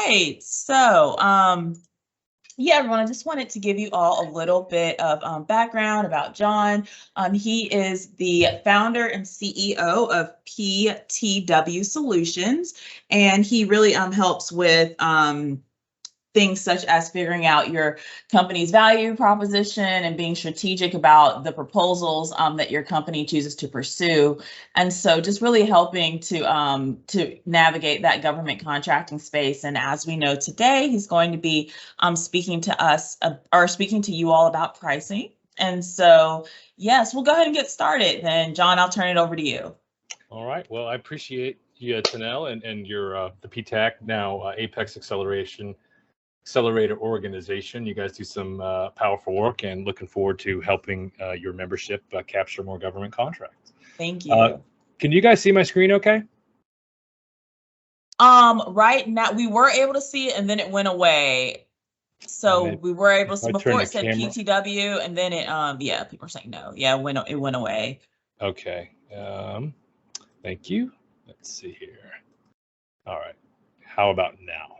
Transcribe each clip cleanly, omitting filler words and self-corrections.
right. Yeah, everyone, I just wanted to give you all a little bit of background about John. He is the founder and CEO of PTW Solutions, and he really helps with things such as figuring out your company's value proposition and being strategic about the proposals that your company chooses to pursue. And so just really helping to navigate that government contracting space. And as we know today, he's going to be speaking to us or speaking to you all about pricing. And so, yes, we'll go ahead and get started. Then, John, I'll turn it over to you. All right. Well, I appreciate you, Tanel, and your the PTAC, now Apex Accelerator organization. You guys do some powerful work, and looking forward to helping your membership capture more government contracts. Thank you. Can you guys see my screen okay? Right now we were able to see it and then it went away. So we were able to see before it said camera. PTW and then it yeah, people are saying no. Yeah, it went away. Okay. Thank you. Let's see here. All right. How about now?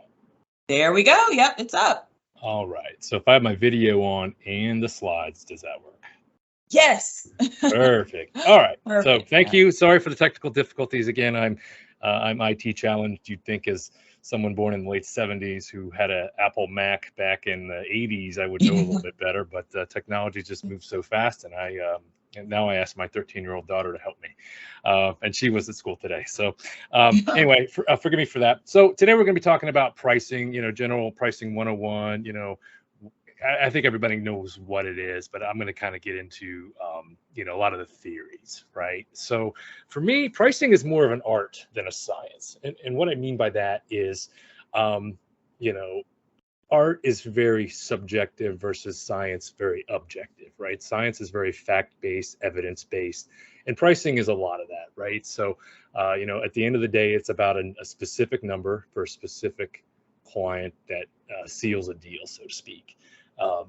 There we go. Yep, it's up. All right. So if I have my video on and the slides, does that work? Yes. Perfect. All right. Perfect. So thank you. Sorry for the technical difficulties again. I'm IT challenged. You'd think as someone born in the late 70s who had an Apple Mac back in the 80s, I would know a little bit better, but technology just moves so fast, and and now I asked my 13-year-old daughter to help me, and she was at school today. So anyway, forgive me for that. So today we're going to be talking about pricing, general pricing 101. I think everybody knows what it is, but I'm going to kind of get into, a lot of the theories, right? So for me, pricing is more of an art than a science. And what I mean by that is, art is very subjective versus science very objective, right? Science is very fact-based, evidence-based, and pricing is a lot of that, right? So, at the end of the day, it's about a specific number for a specific client that seals a deal, so to speak.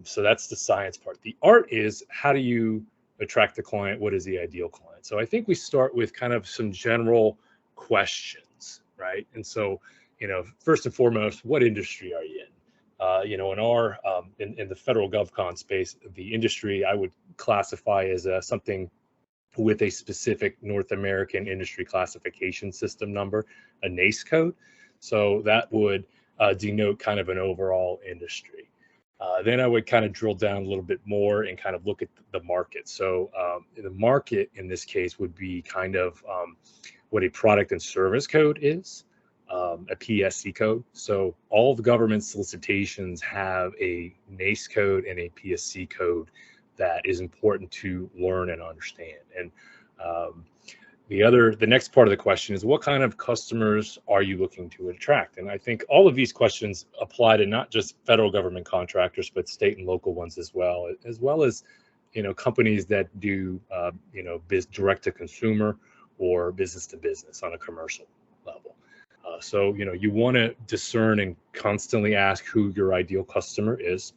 So that's the science part. The art is, how do you attract the client? What is the ideal client? So I think we start with kind of some general questions, right? And so, first and foremost, what industry are you in? In the federal GovCon space, the industry I would classify as something with a specific North American industry classification system number, a NAICS code. So that would denote kind of an overall industry. Then I would kind of drill down a little bit more and kind of look at the market. So the market in this case would be kind of what a product and service code is, a PSC code. So all the government solicitations have a NAICS code and a PSC code that is important to learn and understand. And the next part of the question is, what kind of customers are you looking to attract? And I think all of these questions apply to not just federal government contractors, but state and local ones as well as companies that do direct to consumer or business to business on a commercial level. So you want to discern and constantly ask who your ideal customer is.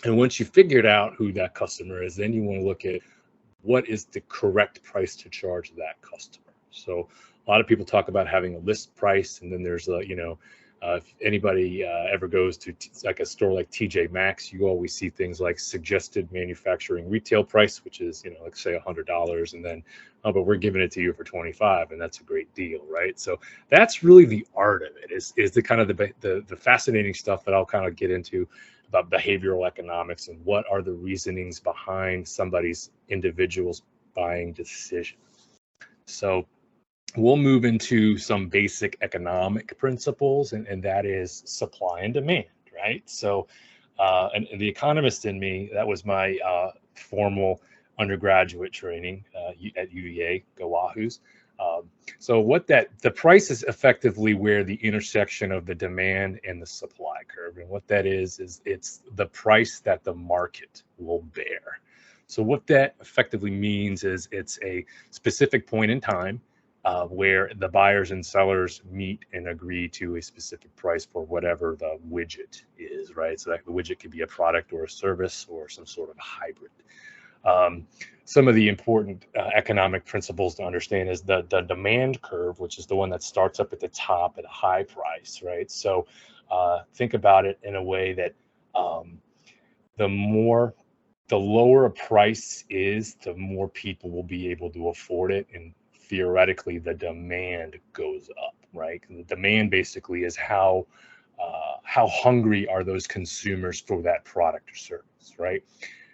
And once you figured out who that customer is, then you want to look at what is the correct price to charge that customer. So a lot of people talk about having a list price, and then there's if anybody ever goes to like a store like TJ Maxx, you always see things like suggested manufacturing retail price, which is like say $100, and then but we're giving it to you for $25, and that's a great deal, right? So that's really the art of it. Is the kind of the fascinating stuff that I'll kind of get into about behavioral economics and what are the reasonings behind somebody's individual's buying decision. So we'll move into some basic economic principles, and that is supply and demand, right? So and the economist in me, that was my formal undergraduate training at UVA, go Wahoos. So the price is effectively where the intersection of the demand and the supply curve. And what that is it's the price that the market will bear. So what that effectively means is it's a specific point in time where the buyers and sellers meet and agree to a specific price for whatever the widget is, right? So that the widget could be a product or a service or some sort of hybrid. Some of the important economic principles to understand is the demand curve, which is the one that starts up at the top at a high price, right? So think about it in a way that the lower a price is, the more people will be able to afford it, and theoretically the demand goes up, right? The demand basically is how hungry are those consumers for that product or service, right?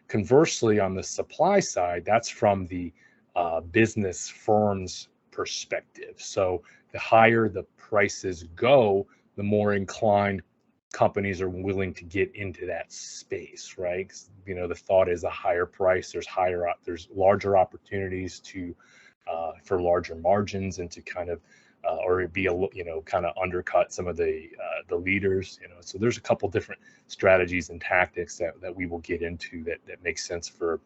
Conversely, on the supply side, that's from the business firm's perspective. So the higher the prices go, the more inclined companies are willing to get into that space, right? You know, the thought is a higher price, there's larger opportunities to for larger margins and to kind of or be kind of undercut some of the leaders, so there's a couple different strategies and tactics that we will get into that makes sense for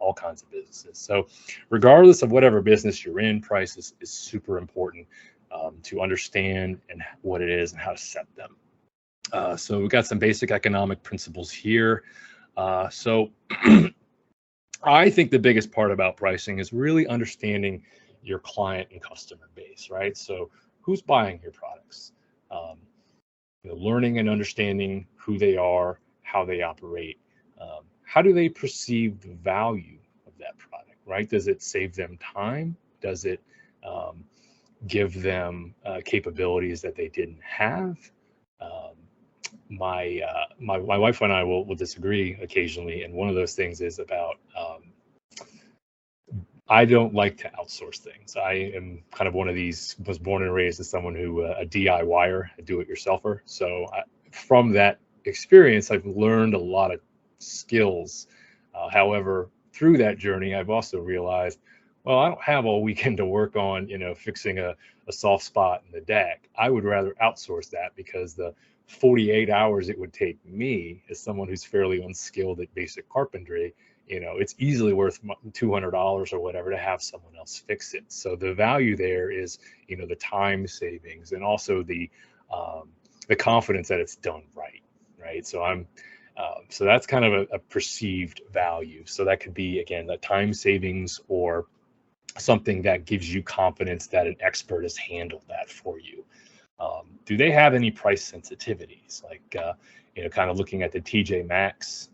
all kinds of businesses. So regardless of whatever business you're in, price is super important to understand and what it is and how to set them. So we've got some basic economic principles here. So I think the biggest part about pricing is really understanding your client and customer base, right? So who's buying your products? Learning and understanding who they are, how they operate, how do they perceive the value of that product, right? Does it save them time? Does it give them capabilities that they didn't have? My wife and I will disagree occasionally, and one of those things is about I don't like to outsource things. I am kind of one of these, was born and raised as someone who a DIYer, a do-it-yourselfer. So from that experience, I've learned a lot of skills. However, through that journey, I've also realized, well, I don't have all weekend to work on, fixing a soft spot in the deck. I would rather outsource that, because the 48 hours it would take me as someone who's fairly unskilled at basic carpentry, it's easily worth $200 or whatever to have someone else fix it. So the value there is, the time savings, and also the confidence that it's done right? So so that's kind of a perceived value. So that could be, again, the time savings, or something that gives you confidence that an expert has handled that for you. Do they have any price sensitivities? Like, kind of looking at the TJ Maxx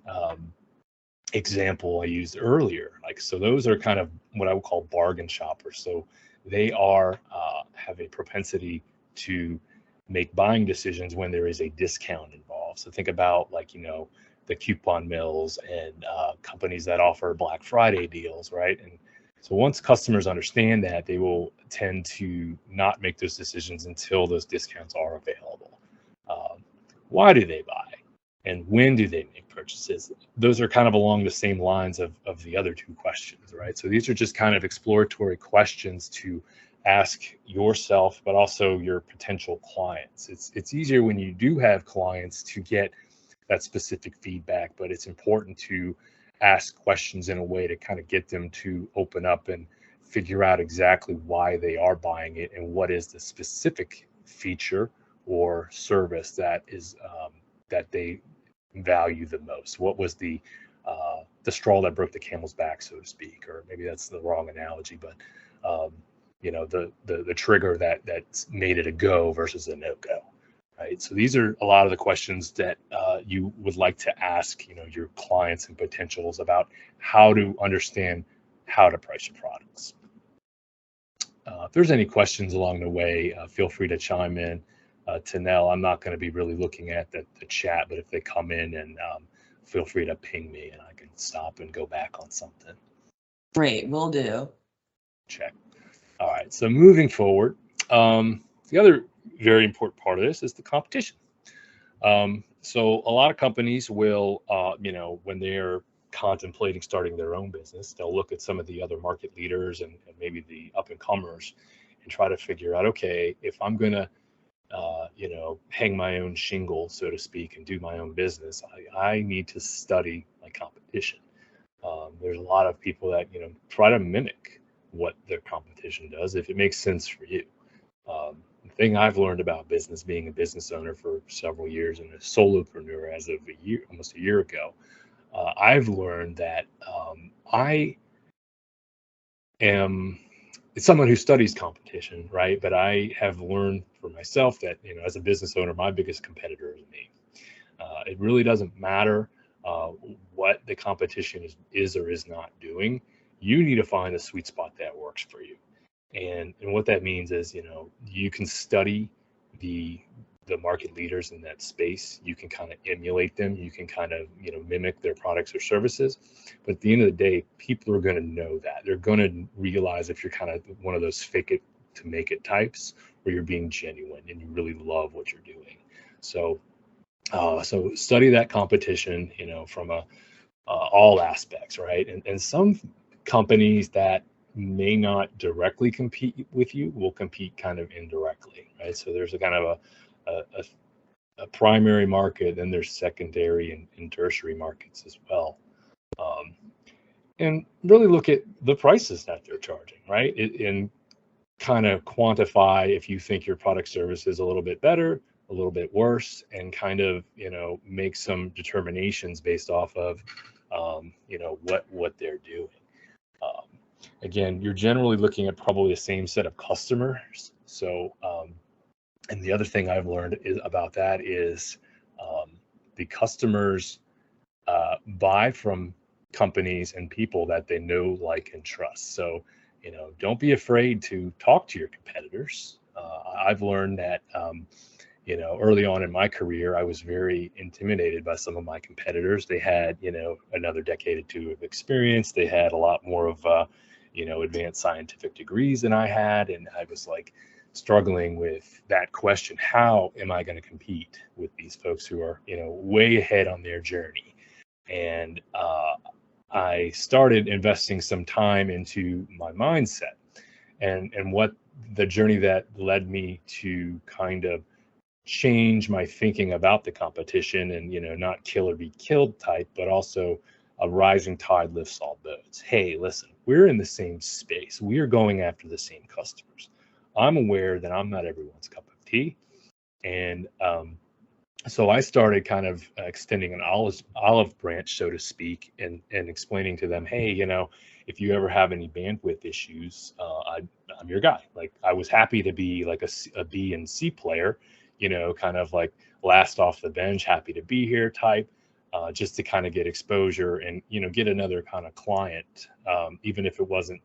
example I used earlier. Like, so those are kind of what I would call bargain shoppers. So they have a propensity to make buying decisions when there is a discount involved. So think about, like, the coupon mills and companies that offer Black Friday deals, right? And so once customers understand that, they will tend to not make those decisions until those discounts are available. Why do they buy? And when do they make purchases? Those are kind of along the same lines of the other two questions, right? So these are just kind of exploratory questions to ask yourself, but also your potential clients. It's easier when you do have clients to get that specific feedback, but it's important to ask questions in a way to kind of get them to open up and figure out exactly why they are buying it, and what is the specific feature or service that is that they value the most. What was the straw that broke the camel's back, so to speak? Or maybe that's the wrong analogy, but the trigger that made it a go versus a no-go, right? So these are a lot of the questions that you would like to ask, your clients and potentials about how to understand how to price your products. If there's any questions along the way, feel free to chime in. Tanel, I'm not going to be really looking at the chat, but if they come in, and feel free to ping me, and I can stop and go back on something. Great, will do. Check. All right, so moving forward, the other very important part of this is the competition. So a lot of companies will, when they're contemplating starting their own business, they'll look at some of the other market leaders and maybe the up and comers, and try to figure out, okay, if I'm going to hang my own shingle, so to speak, and do my own business, I need to study my competition. There's a lot of people that, try to mimic what their competition does, if it makes sense for you. The thing I've learned about business, being a business owner for several years and a solopreneur as of almost a year ago, I've learned that I am someone who studies competition, right? But I have learned for myself that, as a business owner, my biggest competitor is me. It really doesn't matter uh, what the competition is or is not doing. You need to find a sweet spot that works for you. And what that means is, you can study the the market leaders in that space. You can kind of emulate them. You can kind of, mimic their products or services. But at the end of the day, people are going to know that. They're going to realize if you're kind of one of those fake it to make it types, or you're being genuine and you really love what you're doing. So, so study that competition, from all aspects, right? And some companies that may not directly compete with you will compete kind of indirectly, right? So there's a kind of a primary market, and there's secondary and tertiary markets as well. Um, and really look at the prices that they're charging, right? And kind of quantify if you think your product service is a little bit better, a little bit worse, and kind of, make some determinations based off of, what they're doing. Um, Again, you're generally looking at probably the same set of customers. So, and the other thing I've learned about that is um, the customers buy from companies and people that they know, like, and trust. So, don't be afraid to talk to your competitors. I've learned that, early on in my career, I was very intimidated by some of my competitors. They had, another decade or two of experience. They had a lot more of, advanced scientific degrees than I had. And I was like struggling with that question: how am I going to compete with these folks who are, way ahead on their journey? And I started investing some time into my mindset, and what the journey that led me to kind of change my thinking about the competition, and, not kill or be killed type, but also a rising tide lifts all boats. Hey, listen, we're in the same space. We are going after the same customers. I'm aware that I'm not everyone's cup of tea. And so I started kind of extending an olive branch, so to speak, and explaining to them, hey, if you ever have any bandwidth issues, I'm your guy. Like, I was happy to be like a B and C player, kind of like last off the bench, happy to be here type, just to kind of get exposure and, get another kind of client, even if it wasn't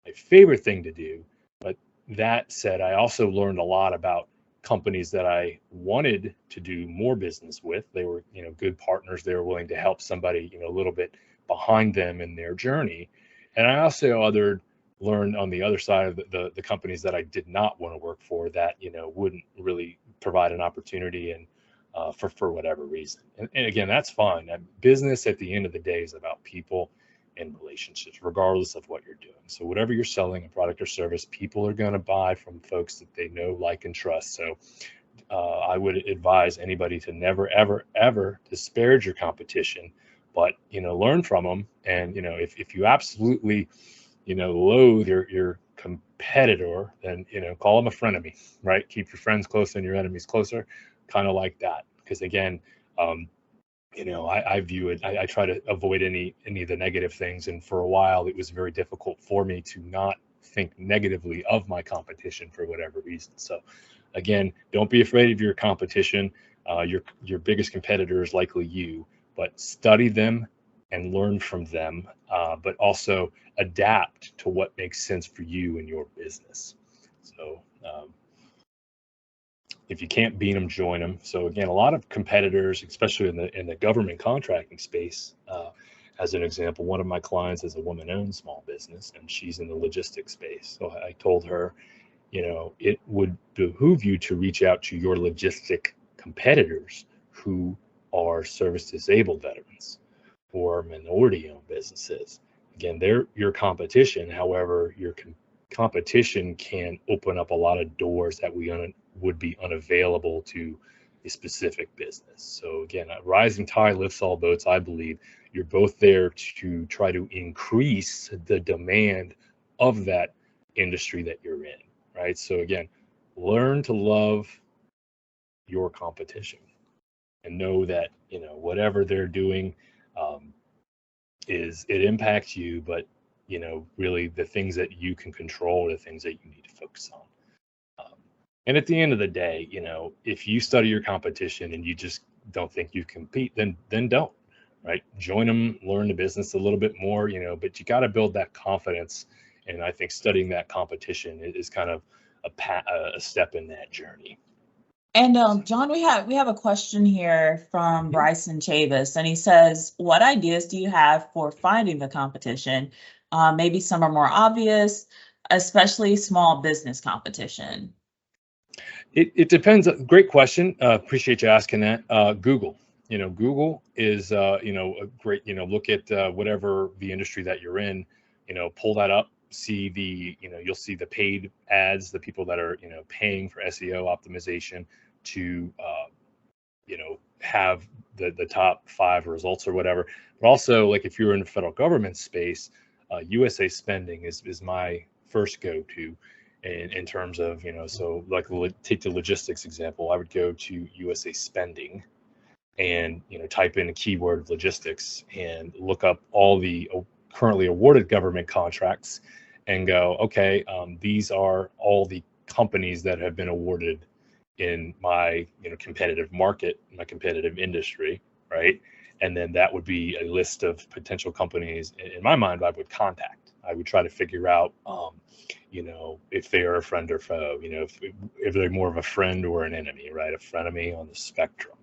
my favorite thing to do. But that said, I also learned a lot about companies that I wanted to do more business with. They were, good partners. They were willing to help somebody, a little bit behind them in their journey. And I also learned on the other side of the companies that I did not want to work for, that, wouldn't really provide an opportunity, and for whatever reason. And again, that's fine. Business at the end of the day is about people and relationships, regardless of what you're doing. So whatever you're selling, a product or service, people are going to buy from folks that they know, like, and trust. So I would advise anybody to never, ever, ever disparage your competition, but, learn from them. And, if you absolutely, loathe your competitor, then, call them a frenemy, right? Keep your friends close and your enemies closer, kind of like that. Because again, I view it, I try to avoid any of the negative things. And for a while, it was very difficult for me to not think negatively of my competition for whatever reason. So again, don't be afraid of your competition. Your biggest competitor is likely you, but study them and learn from them, but also adapt to what makes sense for you and your business. So if you can't beat them, join them. So again, a lot of competitors, especially in the government contracting space, as an example, one of my clients is a woman-owned small business, and she's in the logistics space. So I told her, it would behoove you to reach out to your logistic competitors who are service disabled veterans or minority-owned businesses. Again, they're your competition. However, your competition can open up a lot of doors that would be unavailable to a specific business. So again, a rising tide lifts all boats. I believe you're both there to try to increase the demand of that industry that you're in, right? So again, learn to love your competition and know that, whatever they're doing, is it impacts you, but really the things that you can control are the things that you need to focus on. And at the end of the day, if you study your competition and you just don't think you compete, then don't, right? Join them, learn the business a little bit more, but you got to build that confidence. And I think studying that competition is kind of a step in that journey. And John, we have a question here from Bryson Chavis, and he says, "What ideas do you have for finding the competition? Maybe some are more obvious, especially small business competition." It depends. Great question. Appreciate you asking that. Google. Google is a great. Look at whatever the industry that you're in. Pull that up. See you'll see the paid ads, the people that are paying for SEO optimization to have the top 5 results or whatever. But also, like if you're in the federal government space, USA Spending is my first go-to in terms of so like take the logistics example. I would go to USA Spending and type in a keyword of logistics and look up all the currently awarded government contracts and go, okay, these are all the companies that have been awarded in my competitive market, my competitive industry, right? And then that would be a list of potential companies in my mind I would contact. I would try to figure out if they are a friend or foe, if they're more of a friend or an enemy, right? A frenemy on the spectrum.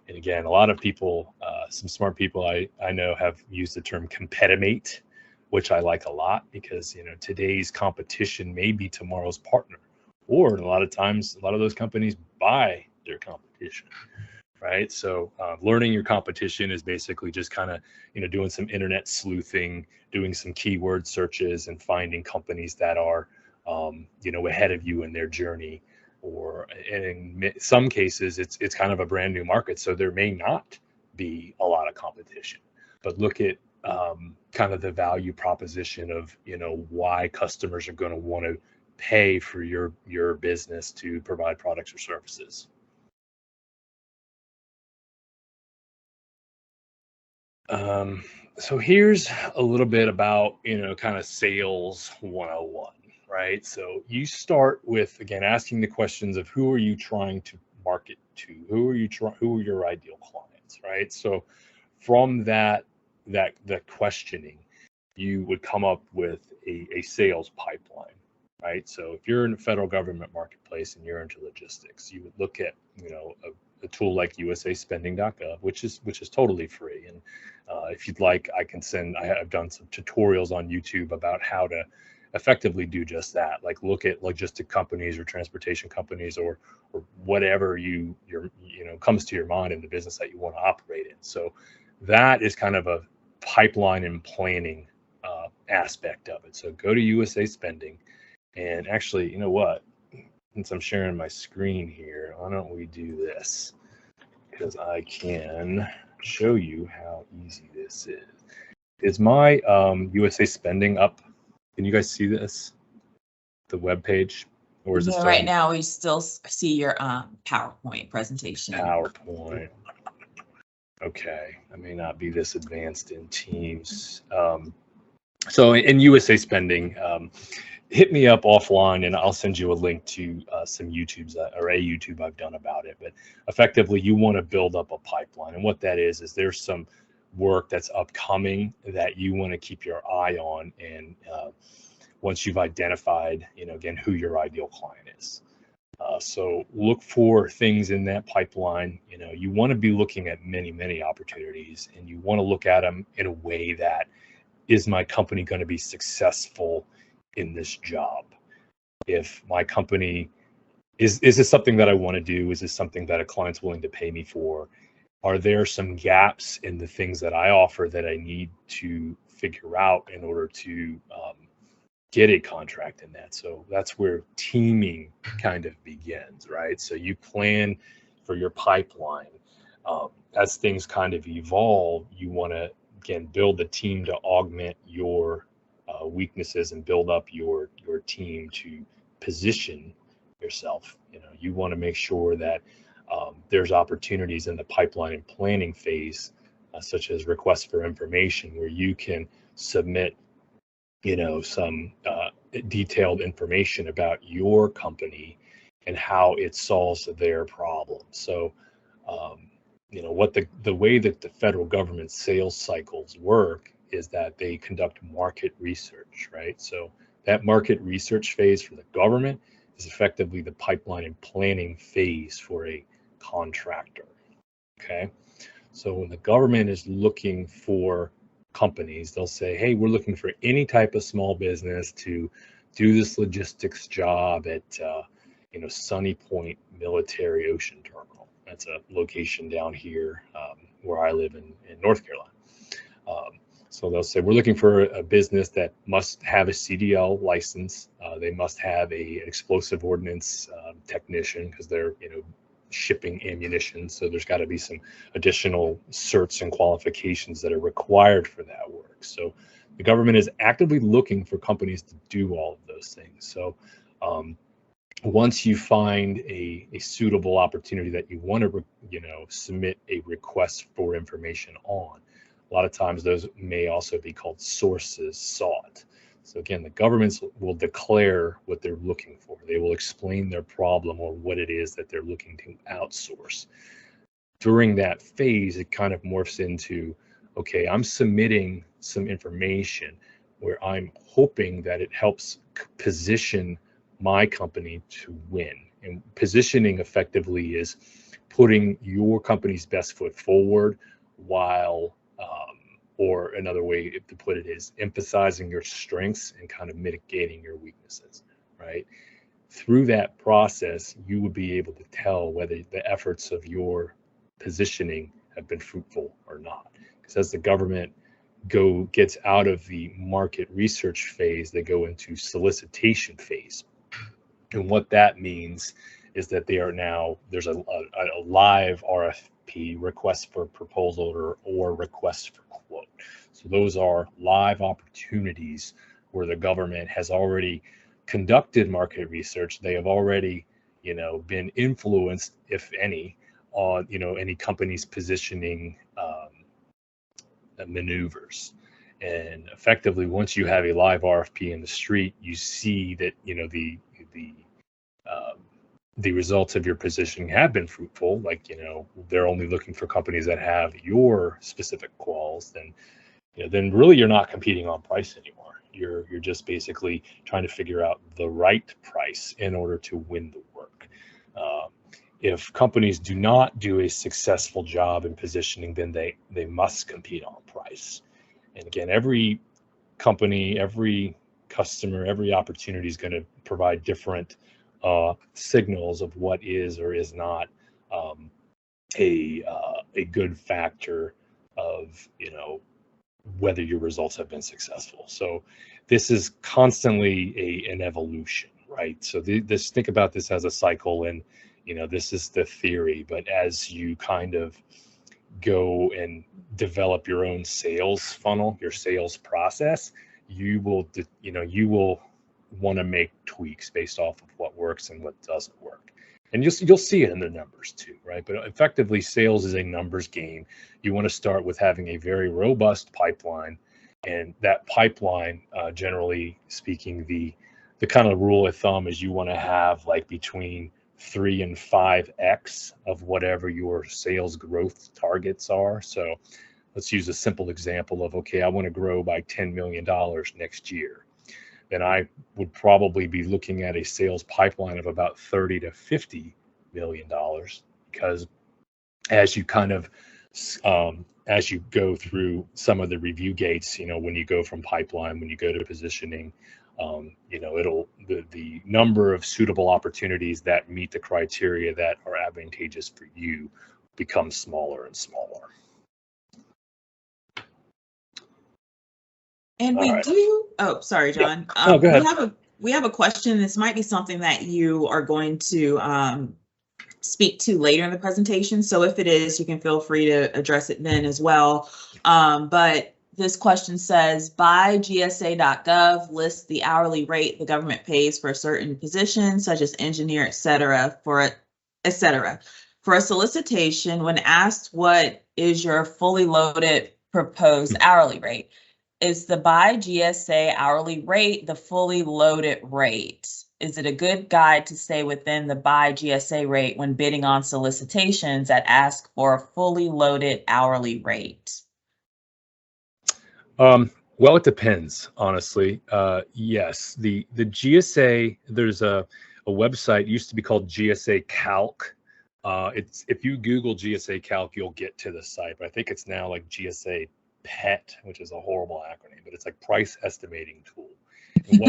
And again, a lot of people, some smart people I know have used the term competitive, which I like a lot because today's competition may be tomorrow's partner, or a lot of times a lot of those companies buy their competition, right? So learning your competition is basically just kind of doing some internet sleuthing, doing some keyword searches, and finding companies that are ahead of you in their journey. Or in some cases, it's kind of a brand new market, so there may not be a lot of competition. But look at kind of the value proposition of why customers are going to want to pay for your business to provide products or services. So here's a little bit about kind of sales 101. Right? So you start with, again, asking the questions of who are you trying to market to? Who are your ideal clients, right? So from that questioning, you would come up with a sales pipeline, right? So if you're in the federal government marketplace and you're into logistics, you would look at, a tool like usaspending.gov, which is totally free. And if you'd like, I've done some tutorials on YouTube about how to effectively do just that. Like look at logistic companies or transportation companies or whatever comes to your mind in the business that you want to operate in. So that is kind of a pipeline and planning aspect of it. So go to USA Spending, and actually, you know what? Since I'm sharing my screen here, why don't we do this? Because I can show you how easy this is. Is my USA Spending up? Can you guys see this? The web page? Or is it right now we still see your PowerPoint presentation. PowerPoint. Okay, I may not be this advanced in Teams. So in USA Spending, hit me up offline and I'll send you a link to some YouTubes or a YouTube I've done about it. But effectively, you want to build up a pipeline. And what that is there's some work that's upcoming that you want to keep your eye on. And once you've identified, again, who your ideal client is. So look for things in that pipeline. You want to be looking at many, many opportunities, and you want to look at them in a way that, is my company going to be successful in this job? If my company, is this something that I want to do? Is this something that a client's willing to pay me for? Are there some gaps in the things that I offer that I need to figure out in order to get a contract in that? So that's where teaming kind of begins, right? So you plan for your pipeline. As things kind of evolve, you want to, again, build the team to augment your weaknesses and build up your team to position yourself. You want to make sure that there's opportunities in the pipeline and planning phase such as requests for information, where you can submit, some detailed information about your company and how it solves their problem. So, what the way that the federal government sales cycles work is that they conduct market research, right? So that market research phase for the government is effectively the pipeline and planning phase for a contractor. Okay. So when the government is looking for companies, they'll say, hey, we're looking for any type of small business to do this logistics job at, Sunny Point Military Ocean Terminal. That's a location down here where I live in North Carolina. So they'll say, we're looking for a business that must have a CDL license. They must have an explosive ordnance technician, because they're, shipping ammunition. So there's got to be some additional certs and qualifications that are required for that work. So the government is actively looking for companies to do all of those things. So once you find a suitable opportunity that you want to, submit a request for information on, a lot of times those may also be called sources sought. So again, the governments will declare what they're looking for. They will explain their problem or what it is that they're looking to outsource. During that phase, it kind of morphs into, okay, I'm submitting some information where I'm hoping that it helps position my company to win. And positioning effectively is putting your company's best foot forward while or another way to put it is emphasizing your strengths and kind of mitigating your weaknesses, right? Through that process, you would be able to tell whether the efforts of your positioning have been fruitful or not. Because as the government gets out of the market research phase, they go into solicitation phase. And what that means is that there's a live RFP, request for proposal, or request for quote. So those are live opportunities where the government has already conducted market research. They have already, been influenced, if any, on, any company's positioning maneuvers. And effectively, once you have a live RFP in the street, you see that, the results of your positioning have been fruitful. Like, they're only looking for companies that have your specific quals. Then really you're not competing on price anymore. You're just basically trying to figure out the right price in order to win the work. If companies do not do a successful job in positioning, then they must compete on price. And again, every company, every customer, every opportunity is going to provide different signals of what is or is not a good factor of, whether your results have been successful. So this is constantly an evolution, right? So think about this as a cycle, and this is the theory. But as you kind of go and develop your own sales funnel, your sales process, you will want to make tweaks based off of what works and what doesn't work. And you'll see it in the numbers too, right? But effectively, sales is a numbers game. You want to start with having a very robust pipeline, and that pipeline, generally speaking, the kind of rule of thumb is you want to have like between 3 and 5x of whatever your sales growth targets are. So let's use a simple example of, okay, I want to grow by $10 million next year. Then I would probably be looking at a sales pipeline of about $30 to $50 million, because as you kind of as you go through some of the review gates, when you go from pipeline, when you go to positioning, the number of suitable opportunities that meet the criteria that are advantageous for you becomes smaller and smaller. And we do. Oh, sorry, John. Yeah. Go ahead. We have a question. This might be something that you are going to speak to later in the presentation. So if it is, you can feel free to address it then as well. But this question says, by GSA.gov lists the hourly rate the government pays for a certain position, such as engineer, et cetera. For a solicitation, when asked what is your fully loaded proposed hourly rate, is the by GSA hourly rate the fully loaded rate? Is it a good guide to stay within the by GSA rate when bidding on solicitations that ask for a fully loaded hourly rate? Well, it depends, honestly. Yes, the GSA, there's a website, used to be called GSA Calc. It's, if you Google GSA Calc, you'll get to the site, but I think it's now like GSA PET, which is a horrible acronym, but it's like price estimating tool. And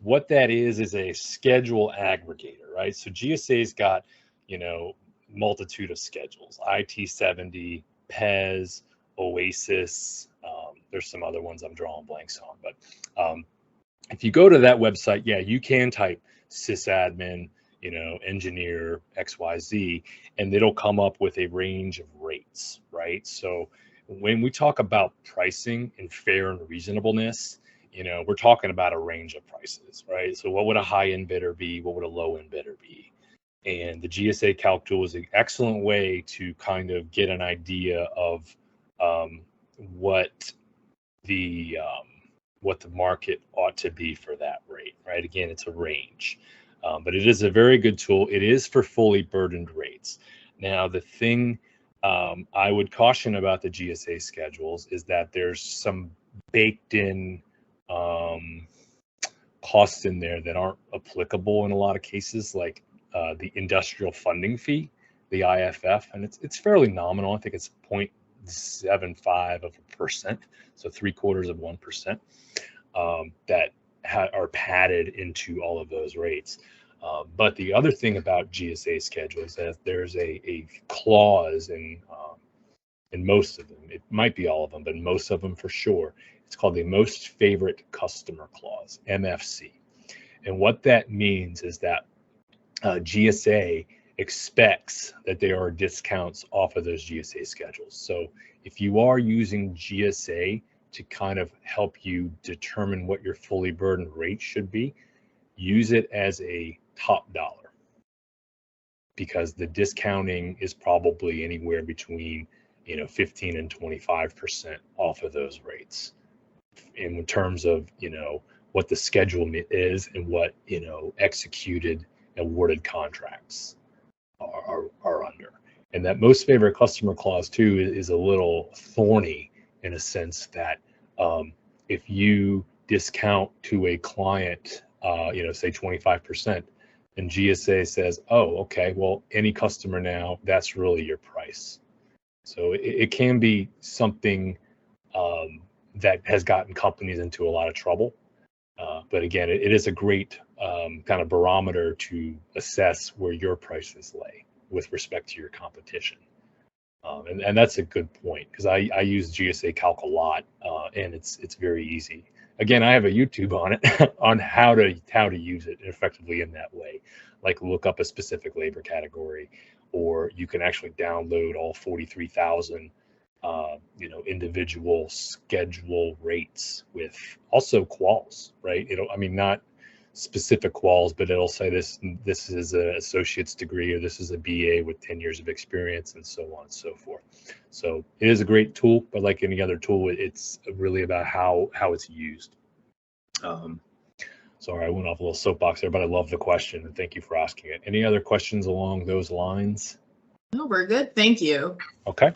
what that is a schedule aggregator, right? So GSA's got, multitude of schedules, IT70, PES, Oasis. There's some other ones I'm drawing blanks on, but if you go to that website, yeah, you can type sysadmin, engineer XYZ, and it'll come up with a range of rates, right? So when we talk about pricing and fair and reasonableness, we're talking about a range of prices, right? So what would a high-end bidder be? What would a low-end bidder be? And the GSA Calc tool is an excellent way to kind of get an idea of what the market ought to be for that rate, right? Again, it's a range, but it is a very good tool. It is for fully burdened rates. Now, the thing I would caution about the GSA schedules is that there's some baked in costs in there that aren't applicable in a lot of cases, like the industrial funding fee, the IFF, and it's fairly nominal. I think it's 0.75%, so 3/4%, that are padded into all of those rates. But the other thing about GSA schedules is that there's a clause in most of them. It might be all of them, but most of them for sure. It's called the Most Favorite Customer Clause, MFC. And what that means is that GSA expects that there are discounts off of those GSA schedules. So if you are using GSA to kind of help you determine what your fully burdened rate should be, use it as a top dollar, because the discounting is probably anywhere between 15 and 25% off of those rates in terms of what the schedule is and what executed awarded contracts are under. And that most favorite customer clause too is a little thorny in a sense that if you discount to a client, say 25%, and GSA says, oh, okay, well, any customer now, that's really your price. So it can be something that has gotten companies into a lot of trouble. But again, it is a great kind of barometer to assess where your prices lay with respect to your competition. And that's a good point, because I use GSA Calc a lot, and it's very easy. Again, I have a YouTube on it on how to use it effectively in that way, like look up a specific labor category, or you can actually download all 43,000 individual schedule rates with also quals, right? Not specific quals, but it'll say this is an associate's degree, or this is a BA with 10 years of experience, and so on and so forth. So it is a great tool, but like any other tool, it's really about how it's used. Sorry, I went off a little soapbox there, but I love the question, and thank you for asking it. Any other questions along those lines? No, we're good. Thank you. Okay.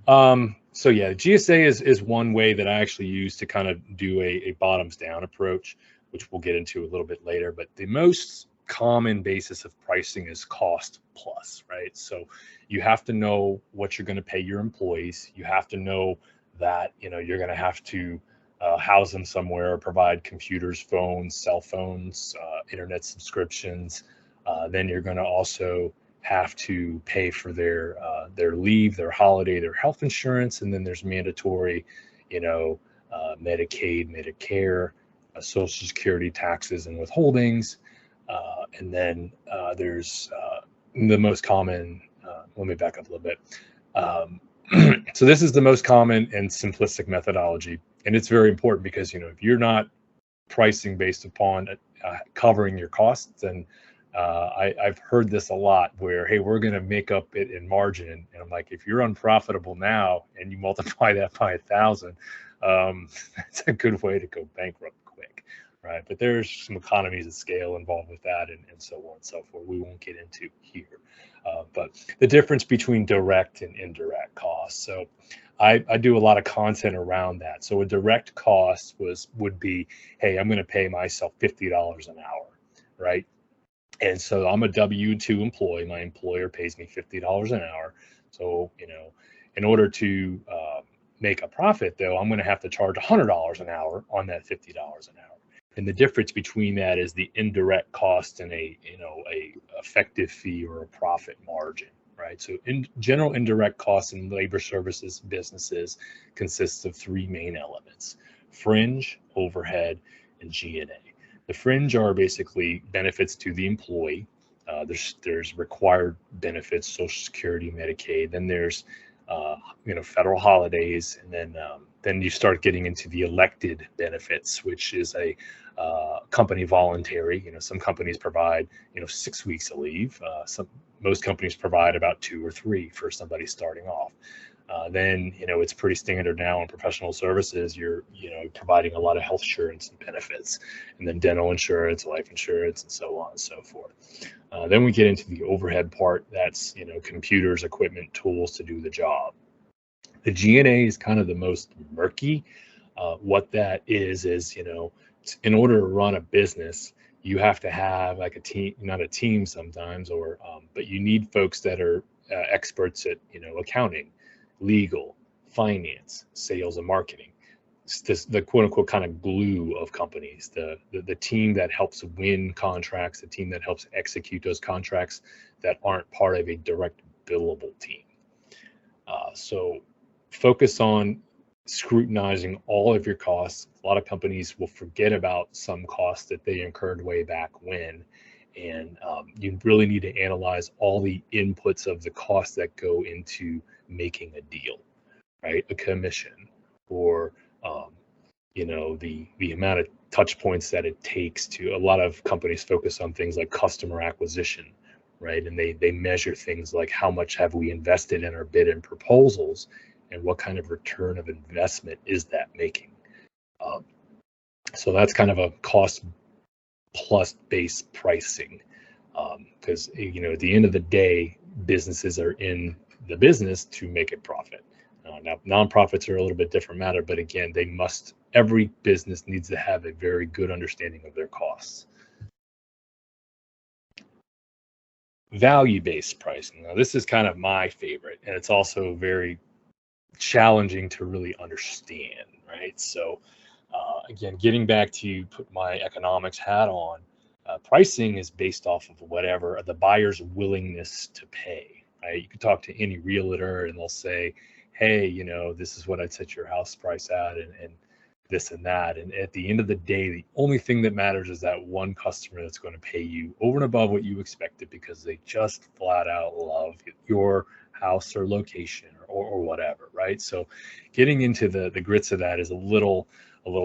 So yeah, GSA is one way that I actually use to kind of do a bottoms down approach, which we'll get into a little bit later. But the most common basis of pricing is cost plus, right? So you have to know what you're going to pay your employees. You have to know that you're going to have to house them somewhere, provide computers, phones, cell phones, internet subscriptions. Then you're going to also have to pay for their leave, their holiday, their health insurance, and then there's mandatory, Medicaid, Medicare, Social Security taxes and withholdings, and then there's the most common. Let me back up a little bit. So this is the most common and simplistic methodology, and it's very important because if you're not pricing based upon covering your costs, then I've heard this a lot where, hey, we're going to make up it in margin. And I'm like, if you're unprofitable now and you multiply that by 1,000, that's a good way to go bankrupt quick, right? But there's some economies of scale involved with that and so on and so forth. We won't get into here. But the difference between direct and indirect costs. So I do a lot of content around that. So a direct cost would be, hey, I'm going to pay myself $50 an hour, right? And so I'm a W-2 employee. My employer pays me $50 an hour. So, in order to make a profit, though, I'm going to have to charge $100 an hour on that $50 an hour. And the difference between that is the indirect cost and a effective fee or a profit margin, right? So in general, indirect costs in labor services businesses consists of three main elements: fringe, overhead, and G&A. The fringe are basically benefits to the employee. There's required benefits, Social Security, Medicaid. Then there's federal holidays, and then you start getting into the elected benefits, which is a company voluntary. Some companies provide 6 weeks of leave. Most companies provide about 2 or 3 for somebody starting off. Then it's pretty standard now in professional services. You're providing a lot of health insurance and benefits, and then dental insurance, life insurance, and so on and so forth. Then we get into the overhead part. That's computers, equipment, tools to do the job. The G&A is kind of the most murky. What that is in order to run a business, you have to have like a team, not a team sometimes, but you need folks that are experts at accounting, legal, finance, sales, and marketing. It's the quote unquote kind of glue of companies, the team that helps win contracts, the team that helps execute those contracts that aren't part of a direct billable team. So focus on scrutinizing all of your costs. A lot of companies will forget about some costs that they incurred way back when. And you really need to analyze all the inputs of the costs that go into making a deal, right? A commission, or the amount of touch points that it takes to. A lot of companies focus on things like customer acquisition, right? And they measure things like how much have we invested in our bid and proposals, and what kind of return of investment is that making. So that's kind of a cost plus base pricing, because at the end of the day, businesses are in the business to make a profit. Now nonprofits are a little bit different matter, but again, every business needs to have a very good understanding of their costs. Value-based pricing. Now this is kind of my favorite, and it's also very challenging to really understand, right? So again, getting back to put my economics hat on, pricing is based off of whatever the buyer's willingness to pay, right? You can talk to any realtor and they'll say, hey, this is what I'd set your house price at, and this and that. And at the end of the day, the only thing that matters is that one customer that's going to pay you over and above what you expected because they just flat out love your house or location or whatever, right? So getting into the grits of that is a little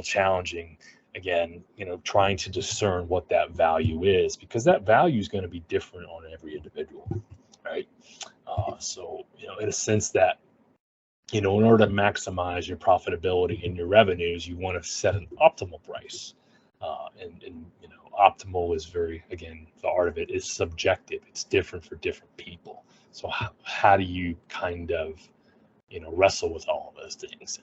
challenging. Again, trying to discern what that value is, because that value is going to be different on every individual, right? So in a sense that in order to maximize your profitability and your revenues, you want to set an optimal price. And optimal is the art of it is subjective. It's different for different people. So how do you kind of, wrestle with all of those things?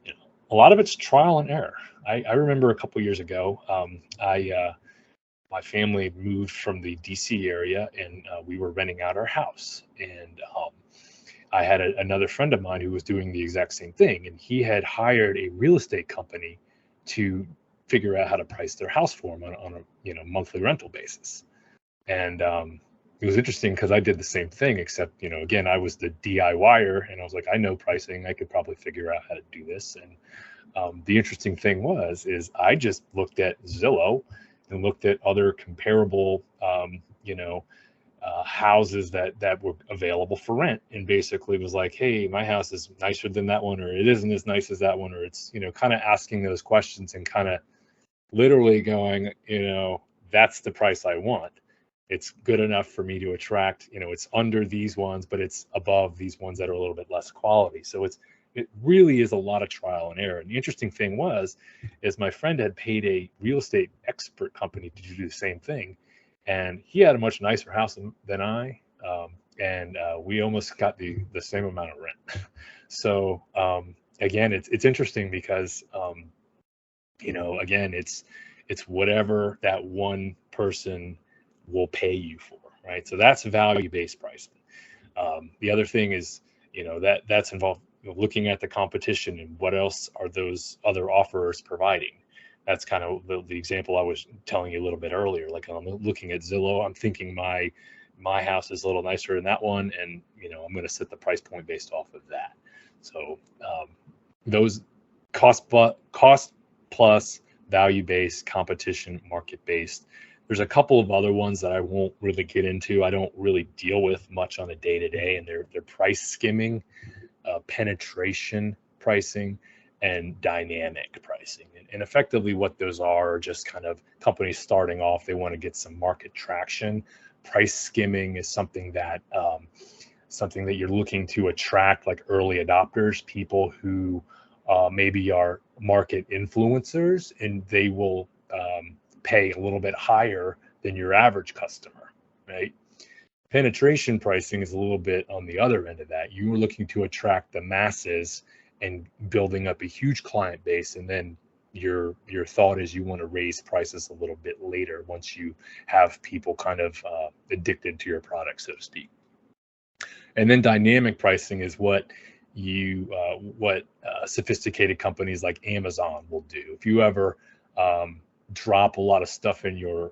And, a lot of it's trial and error. I remember a couple years ago, my family moved from the DC area, and we were renting out our house. And I had another friend of mine who was doing the exact same thing, and he had hired a real estate company to figure out how to price their house for him on a monthly rental basis. And it was interesting because I did the same thing, except again, I was the DIYer, and I was like, I know pricing, I could probably figure out how to do this. And the interesting thing is I just looked at Zillow and looked at other comparable houses that were available for rent, and basically was like, hey, my house is nicer than that one, or it isn't as nice as that one, or it's kind of asking those questions and kind of literally going, that's the price I want. it's good enough for me to attract, it's under these ones, but it's above these ones that are a little bit less quality. So it really is a lot of trial and error. And the interesting thing is my friend had paid a real estate expert company to do the same thing, and he had a much nicer house than I, and we almost got the same amount of rent. So again, it's interesting because again, it's whatever that one person will pay you for, right? So that's value-based pricing. The other thing is, that's involved looking at the competition and what else are those other offerers providing. That's kind of the example I was telling you a little bit earlier. Like, I'm looking at Zillow, I'm thinking my house is a little nicer than that one, and I'm going to set the price point based off of that. So those cost plus value-based, competition, market-based. There's a couple of other ones that I won't really get into. I don't really deal with much on a day-to-day, and they're price skimming, penetration pricing, and dynamic pricing. And effectively what those are just kind of companies starting off, they want to get some market traction. Price skimming is something that you're looking to attract, like early adopters, people who maybe are market influencers, and they will pay a little bit higher than your average customer, right? Penetration pricing is a little bit on the other end of that. You are looking to attract the masses and building up a huge client base, and then your thought is you want to raise prices a little bit later once you have people kind of addicted to your product, so to speak. And then dynamic pricing is what sophisticated companies like Amazon will do. If you ever drop a lot of stuff in your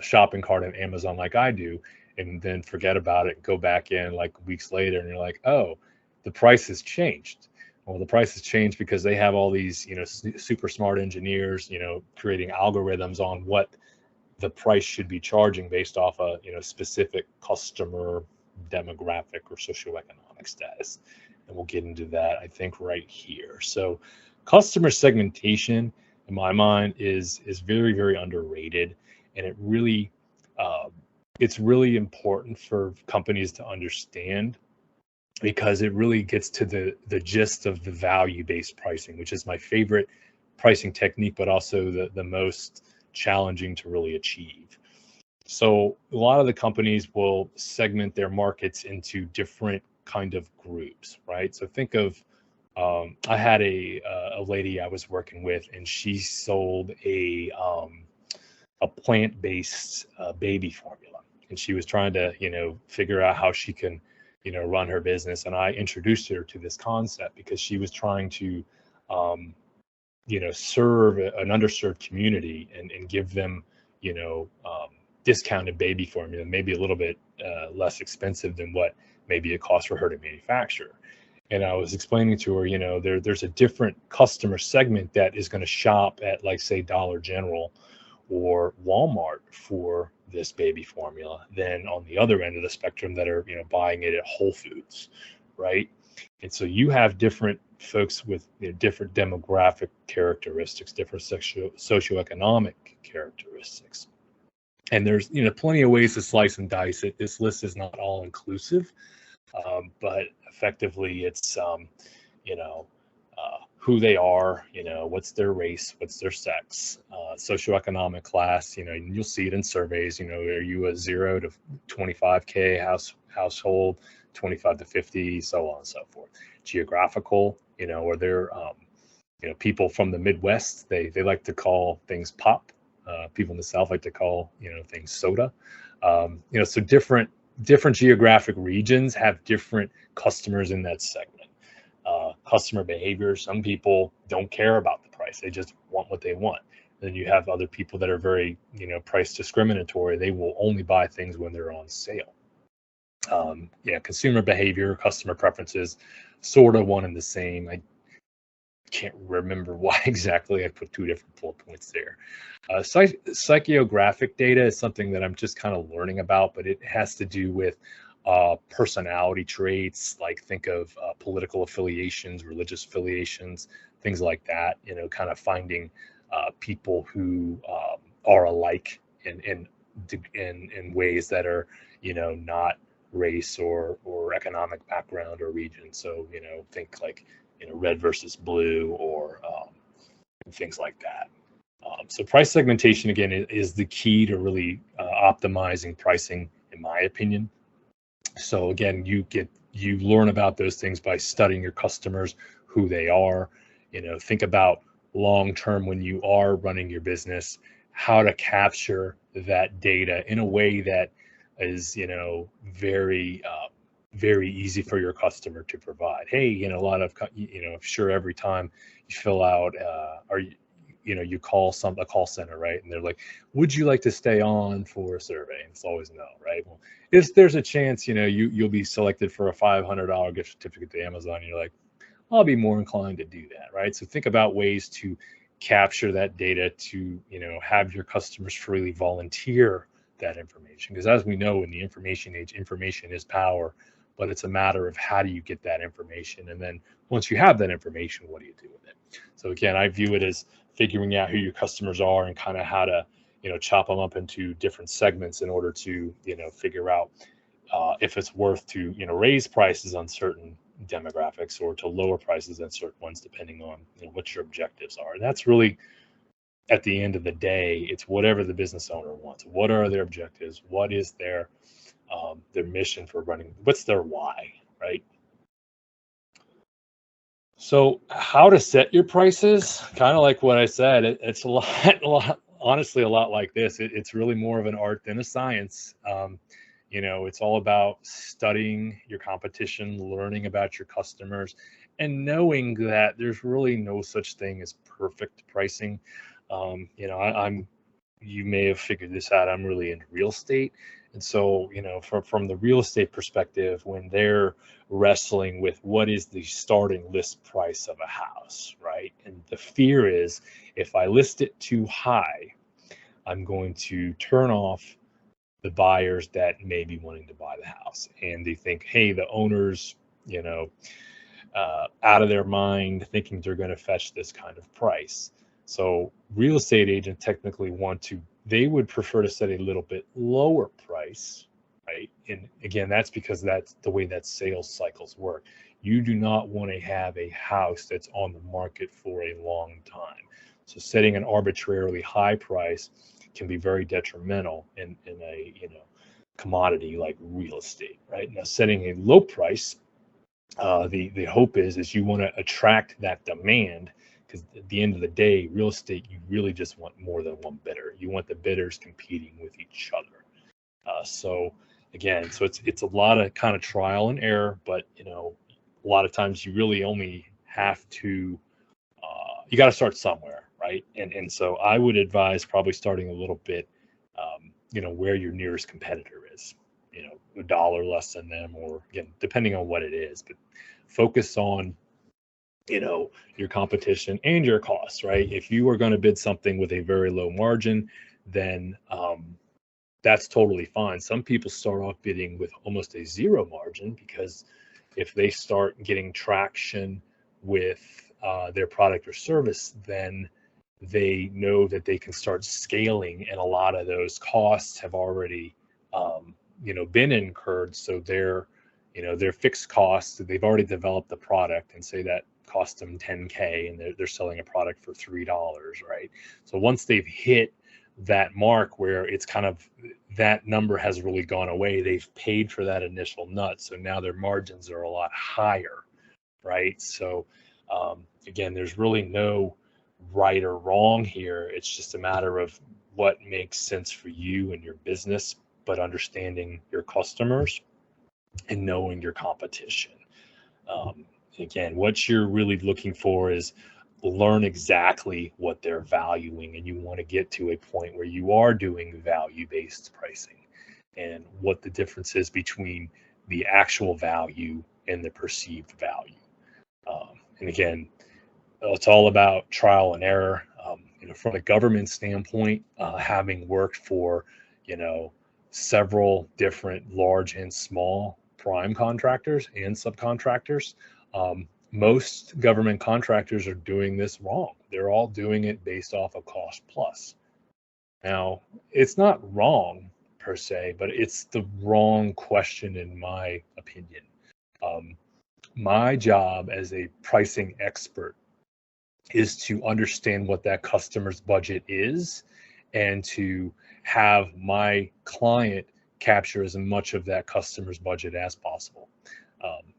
shopping cart on Amazon like I do, and then forget about it, go back in like weeks later, and you're like, oh, the price has changed. Well, the price has changed because they have all these, super smart engineers, creating algorithms on what the price should be charging based off a, specific customer demographic or socioeconomic status. And we'll get into that, I think, right here. So customer segmentation, in my mind, is very, very underrated. And it really, it's really important for companies to understand, because it really gets to the gist of the value-based pricing, which is my favorite pricing technique, but also the most challenging to really achieve. So a lot of the companies will segment their markets into different kind of groups, right? So think of, I had a lady I was working with, and she sold a plant-based baby formula, and she was trying to, figure out how she can, run her business. And I introduced her to this concept because she was trying to, serve an underserved community and give them, discounted baby formula, maybe a little bit less expensive than what maybe it costs for her to manufacture. And I was explaining to her, there's a different customer segment that is going to shop at, like, say, Dollar General or Walmart for this baby formula than on the other end of the spectrum that are, buying it at Whole Foods, right? And so you have different folks with different demographic characteristics, different socioeconomic characteristics. And there's, plenty of ways to slice and dice it. This list is not all inclusive, but effectively it's, who they are, what's their race, what's their sex, socioeconomic class, and you'll see it in surveys, are you a 0 to 25K household, 25 to 50, so on and so forth. Geographical, or they're, people from the Midwest, they like to call things pop. People in the South like to call, things soda. So different geographic regions have different customers in that segment. Customer behavior, some people don't care about the price, they just want what they want. Then you have other people that are very, price discriminatory. They will only buy things when they're on sale. Consumer behavior, customer preferences, sort of one and the same. I can't remember why exactly I put two different bullet points there. Psychographic data is something that I'm just kind of learning about, but it has to do with personality traits, like think of political affiliations, religious affiliations, things like that, kind of finding people who are alike in in ways that are, not race or economic background or region. So, think like, red versus blue or things like that. So price segmentation, again, is the key to really optimizing pricing, in my opinion. So again, you learn about those things by studying your customers, who they are. Think about long term when you are running your business, how to capture that data in a way that is, very very easy for your customer to provide. Hey, a lot of, sure, every time you fill out, or you call a call center, right? And they're like, would you like to stay on for a survey? And it's always no, right? Well, if there's a chance, you'll be selected for a $500 gift certificate to Amazon, and you're like, I'll be more inclined to do that, right? So think about ways to capture that data to, have your customers freely volunteer that information. Because as we know, in the information age, information is power, but it's a matter of how do you get that information? And then once you have that information, what do you do with it? So again, I view it as figuring out who your customers are and kind of how to, chop them up into different segments in order to, figure out if it's worth to, raise prices on certain demographics or to lower prices on certain ones, depending on, what your objectives are. And that's really, at the end of the day, it's whatever the business owner wants. What are their objectives? What is their mission for running? What's their why, right? So how to set your prices, kind of like what I said, it's a lot, honestly, a lot like this. It's really more of an art than a science. It's all about studying your competition, learning about your customers, and knowing that there's really no such thing as perfect pricing. You may have figured this out. I'm really into real estate. And so, from the real estate perspective, when they're wrestling with what is the starting list price of a house, right? And the fear is, if I list it too high, I'm going to turn off the buyers that may be wanting to buy the house. And they think, hey, the owner's, out of their mind, thinking they're going to fetch this kind of price. So real estate agents technically they would prefer to set a little bit lower price, right? And again, that's because that's the way that sales cycles work. You do not want to have a house that's on the market for a long time. So setting an arbitrarily high price can be very detrimental in a, commodity like real estate, right? Now, setting a low price, the hope is you want to attract that demand, because at the end of the day, real estate, you really just want more than one bidder. You want the bidders competing with each other. So again, it's a lot of kind of trial and error, but a lot of times you really only have to you got to start somewhere, right? And so I would advise probably starting a little bit, where your nearest competitor is, a dollar less than them, or again, depending on what it is, but focus on, your competition and your costs, right? If you are going to bid something with a very low margin, then that's totally fine. Some people start off bidding with almost a zero margin, because if they start getting traction with their product or service, then they know that they can start scaling, and a lot of those costs have already been incurred. So their fixed costs, they've already developed the product, and say that cost them $10K, and they're selling a product for $3, right? So once they've hit that mark where it's kind of, that number has really gone away, they've paid for that initial nut, so now their margins are a lot higher, right? So again, there's really no right or wrong here. It's just a matter of what makes sense for you and your business, but understanding your customers and knowing your competition. Again, what you're really looking for is learn exactly what they're valuing, and you want to get to a point where you are doing value-based pricing, and what the difference is between the actual value and the perceived value. And again, it's all about trial and error. From a government standpoint, having worked for, several different large and small prime contractors and subcontractors, most government contractors are doing this wrong. They're all doing it based off of cost plus, Now, it's not wrong per se, but it's the wrong question in my opinion. Um, my job as a pricing expert is to understand what that customer's budget is and to have my client capture as much of that customer's budget as possible. Um,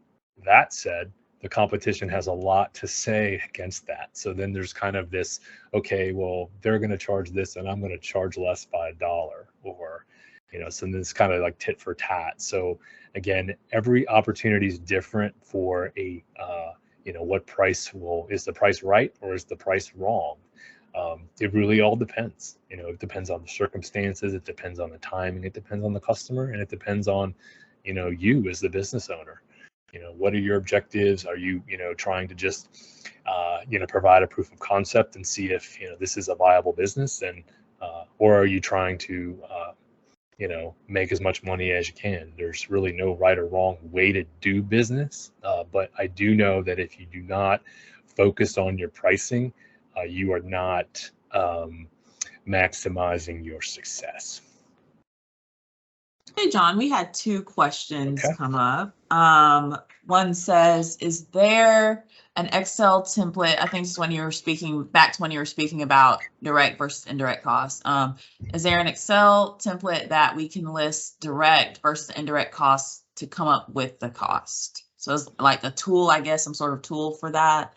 that said, the competition has a lot to say against that. So then there's kind of this, okay, well, they're going to charge this and I'm going to charge less by $1, or, so then it's kind of like tit for tat. So again, every opportunity is different for what price is the price right or is the price wrong? It really all depends. It depends on the circumstances, it depends on the timing, it depends on the customer, and it depends on, you as the business owner. What are your objectives? Are you, trying to just, provide a proof of concept and see if, this is a viable business, and or are you trying to, make as much money as you can? There's really no right or wrong way to do business. But I do know that if you do not focus on your pricing, you are not maximizing your success. Hey, John, we had two questions Okay. come up. One says, is there an Excel template? I think it's when you were speaking about direct versus indirect costs. Is there an Excel template that we can list direct versus indirect costs to come up with the cost? So it's like a tool, I guess, some sort of tool for that.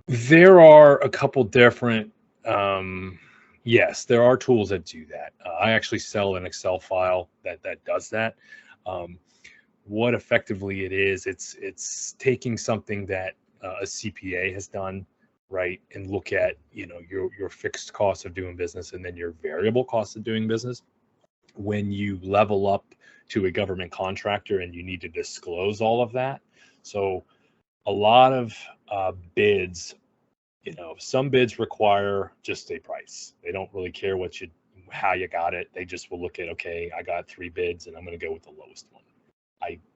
There are a couple different, yes, there are tools that do that. I actually sell an Excel file that does that. What effectively it is, it's taking something that a CPA has done, right, and look at your fixed cost of doing business and then your variable cost of doing business. When you level up to a government contractor and you need to disclose all of that, so a lot of bids, some bids require just a price. They don't really care how you got it. They just will look at, okay, I got 3 bids and I'm going to go with the lowest one.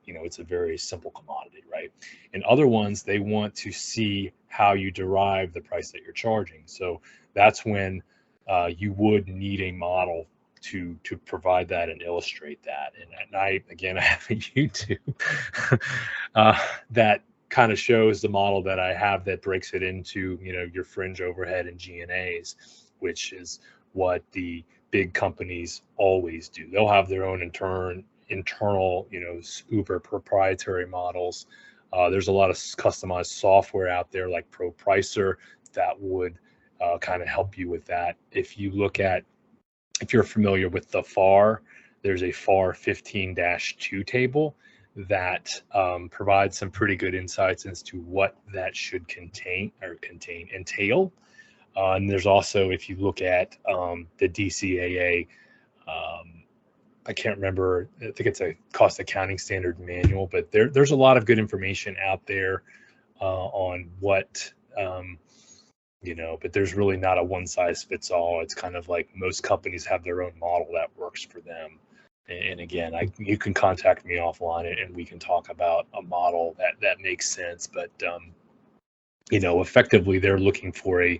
It's a very simple commodity, right? And other ones, they want to see how you derive the price that you're charging. So that's when you would need a model to provide that and illustrate that. And I have a YouTube that kind of shows the model that I have that breaks it into, your fringe overhead and G&As, which is what the big companies always do. They'll have their own internal, uber proprietary models. There's a lot of customized software out there like ProPricer that would kind of help you with that. If you're familiar with the FAR, there's a FAR 15-2 table that provides some pretty good insights as to what that should entail. And there's also, if you look at the DCAA, I can't remember, I think it's a cost accounting standard manual, but there's a lot of good information out there on what, but there's really not a one size fits all. It's kind of like most companies have their own model that works for them. And again, you can contact me offline and we can talk about a model that makes sense. But, effectively they're looking for a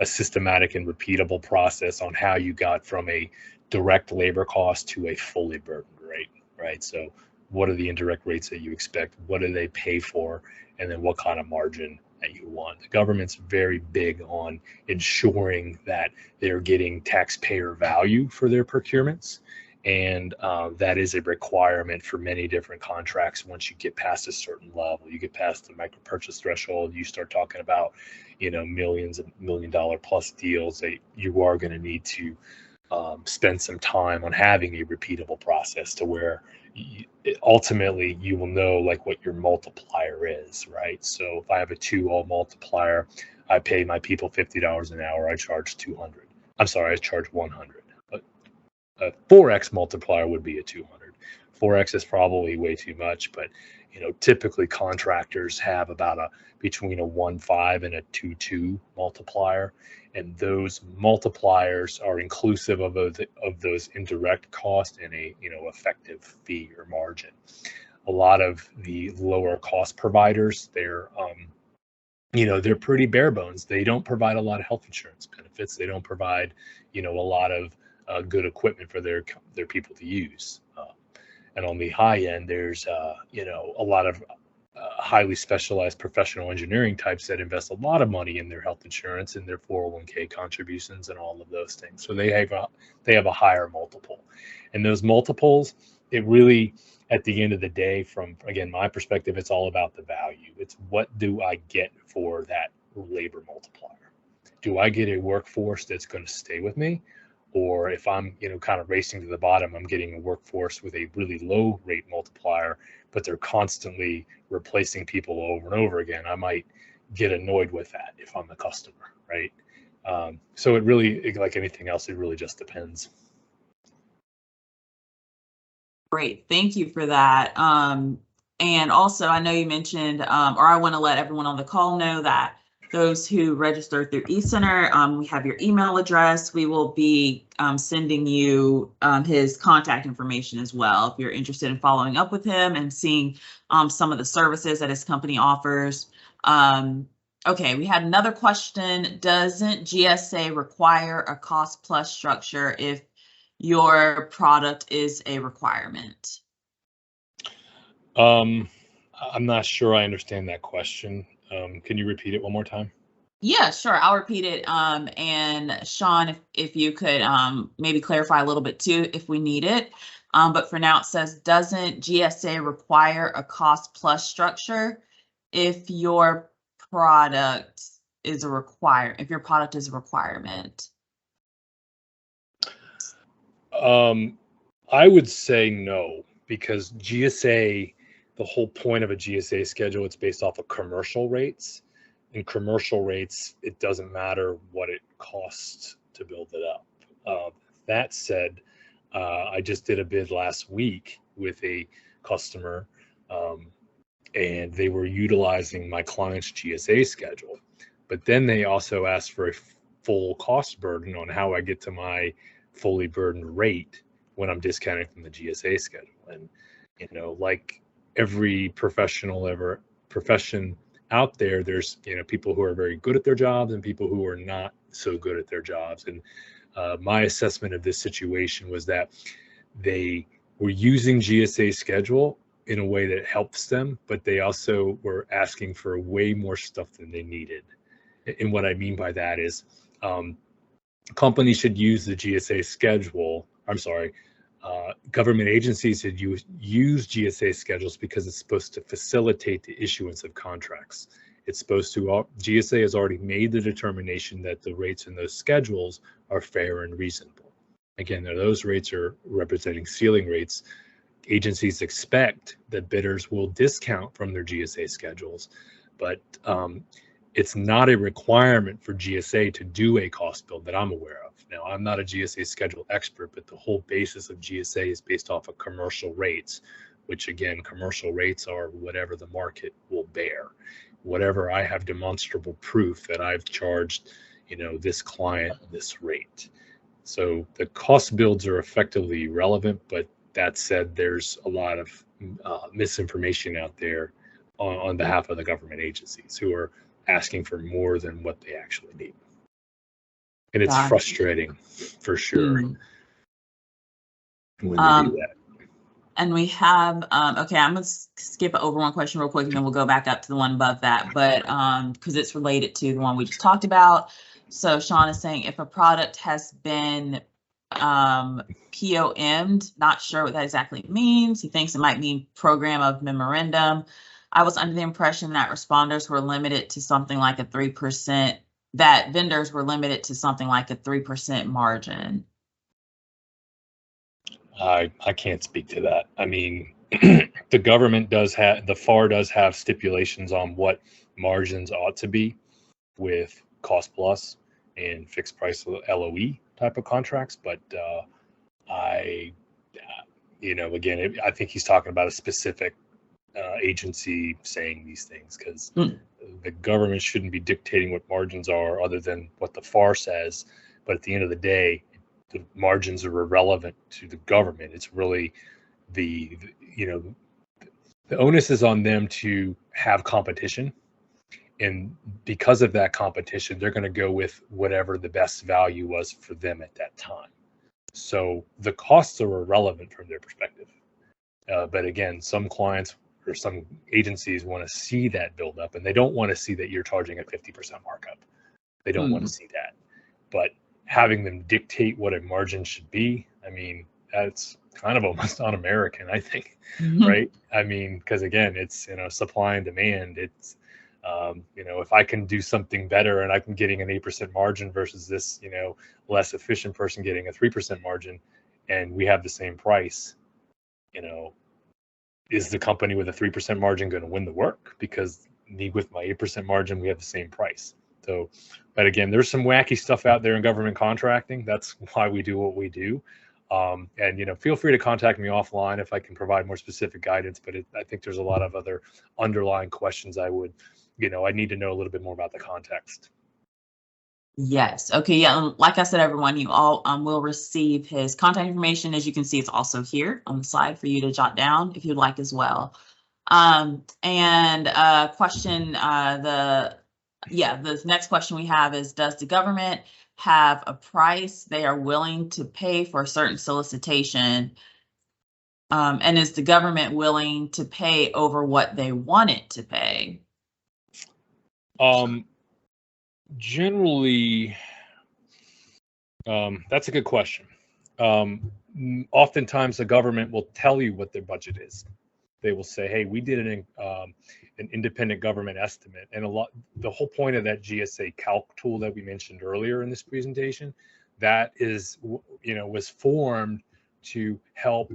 systematic and repeatable process on how you got from a direct labor cost to a fully burdened rate, right? So what are the indirect rates that you expect? What do they pay for? And then what kind of margin that you want? The government's very big on ensuring that they're getting taxpayer value for their procurements. And that is a requirement for many different contracts. Once you get past a certain level, you get past the micro purchase threshold, you start talking about, millions of $1 million plus deals that you are going to need to spend some time on having a repeatable process to where ultimately you will know like what your multiplier is, right? So if I have a 2-all multiplier, I pay my people $50 an hour, I charge 200. I'm sorry, I charge 100. But a 4x multiplier would be a 200. 4x is probably way too much, but typically contractors have about between a 1.5 and a 2.2 multiplier, and those multipliers are inclusive of those indirect costs and a effective fee or margin. A lot of the lower cost providers, they're they're pretty bare bones. They don't provide a lot of health insurance benefits. They don't provide, a lot of good equipment for their people to use. And on the high end, there's, a lot of highly specialized professional engineering types that invest a lot of money in their health insurance and their 401k contributions and all of those things. So they have a higher multiple, and those multiples, it really, at the end of the day, from, again, my perspective, it's all about the value. It's what do I get for that labor multiplier? Do I get a workforce that's going to stay with me? Or if I'm, kind of racing to the bottom, I'm getting a workforce with a really low rate multiplier, but they're constantly replacing people over and over again. I might get annoyed with that if I'm the customer, right? So it really, like anything else, it really just depends. Great, thank you for that. And also, I know you mentioned, or I want to let everyone on the call know that those who register through eCenter, we have your email address. We will be sending you his contact information as well if you're interested in following up with him and seeing some of the services that his company offers. Okay, we had another question. Doesn't GSA require a cost plus structure if your product is a requirement? I'm not sure I understand that question. Can you repeat it one more time? Yeah, sure. I'll repeat it. And Sean, if you could maybe clarify a little bit too, if we need it. But for now, it says, doesn't GSA require a cost plus structure if your product is a requirement? I would say no, because GSA, the whole point of a GSA schedule, it's based off of commercial rates. In commercial rates, it doesn't matter what it costs to build it up. That said, I just did a bid last week with a customer, and they were utilizing my client's GSA schedule. But then they also asked for a full cost burden on how I get to my fully burdened rate when I'm discounting from the GSA schedule. And, like every profession out there, there's, people who are very good at their jobs and people who are not so good at their jobs. And my assessment of this situation was that they were using GSA schedule in a way that helps them, but they also were asking for way more stuff than they needed. And what I mean by that is, companies should use the GSA schedule. Government agencies should use GSA schedules because it's supposed to facilitate the issuance of contracts. It's supposed to, GSA has already made the determination that the rates in those schedules are fair and reasonable. Again, those rates are representing ceiling rates. Agencies expect that bidders will discount from their GSA schedules, but it's not a requirement for GSA to do a cost build that I'm aware of. Now, I'm not a GSA schedule expert, but the whole basis of GSA is based off of commercial rates, which, again, commercial rates are whatever the market will bear. Whatever I have demonstrable proof that I've charged, this client this rate. So the cost builds are effectively irrelevant, but that said, there's a lot of misinformation out there on behalf of the government agencies who are asking for more than what they actually need. And it's frustrating for sure when they do that. And we have, okay, I'm going to skip over one question real quick and then we'll go back up to the one above that, but because it's related to the one we just talked about. So Sean is saying if a product has been POM'd, not sure what that exactly means. He thinks it might mean program of memorandum. I was under the impression that responders were limited to something like a 3%, that vendors were limited to something like a 3% margin. I can't speak to that. I mean, the government does have, the FAR does have stipulations on what margins ought to be with cost plus and fixed price LOE type of contracts. But again, I think he's talking about a specific agency saying these things, because the government shouldn't be dictating what margins are other than what the FAR says. But at the end of the day, the margins are irrelevant to the government. It's really the onus is on them to have competition And because of that competition, they're going to go with whatever the best value was for them at that time. So the costs are irrelevant from their perspective. But again, some clients or some agencies want to see that build up, and they don't want to see that you're charging a 50% markup. They don't want to see that. But having them dictate what a margin should be, I mean, that's kind of almost un-American, I think, right? I mean, because again, it's, supply and demand. It's, if I can do something better and I'm getting an 8% margin versus this, less efficient person getting a 3% margin, and we have the same price, is the company with a 3% margin going to win the work? Because me with my 8% margin, we have the same price. So, but again, there's some wacky stuff out there in government contracting. That's why we do what we do. And feel free to contact me offline if I can provide more specific guidance. But I think there's a lot of other underlying questions I would, I need to know a little bit more about the context. Yes. Okay. Yeah. Like I said, everyone, you all will receive his contact information. As you can see, it's also here on the slide for you to jot down if you'd like as well. And question, the next question we have is, does the government have a price they are willing to pay for a certain solicitation? And is the government willing to pay over what they want it to pay? Generally, that's a good question. Oftentimes the government will tell you what their budget is. They will say, hey, we did an independent government estimate. And the whole point of that GSA calc tool that we mentioned earlier in this presentation, that is, was formed to help,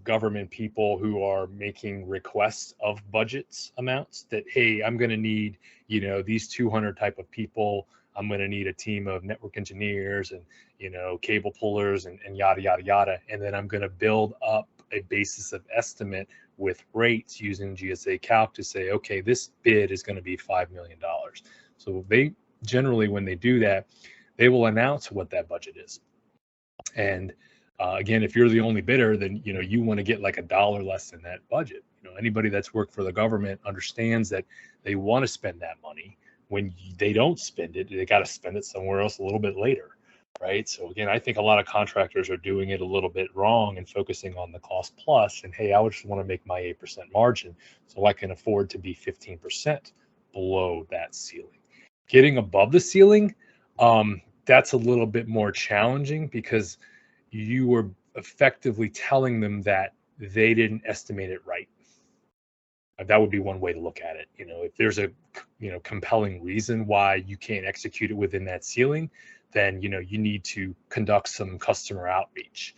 government people who are making requests of budgets amounts that, hey, I'm going to need, these 200 type of people. I'm going to need a team of network engineers and, cable pullers and yada, yada, yada. And then I'm going to build up a basis of estimate with rates using GSA Calc to say, okay, this bid is going to be $5 million. So they generally, when they do that, they will announce what that budget is. And again, if you're the only bidder, then, you want to get like $1 less than that budget. Anybody that's worked for the government understands that they want to spend that money. When they don't spend it, they got to spend it somewhere else a little bit later, right? So again, I think a lot of contractors are doing it a little bit wrong and focusing on the cost plus. And hey, I would just want to make my 8% margin so I can afford to be 15% below that ceiling. Getting above the ceiling, that's a little bit more challenging because you were effectively telling them that they didn't estimate it right. That would be one way to look at it. If there's a compelling reason why you can't execute it within that ceiling, then you need to conduct some customer outreach,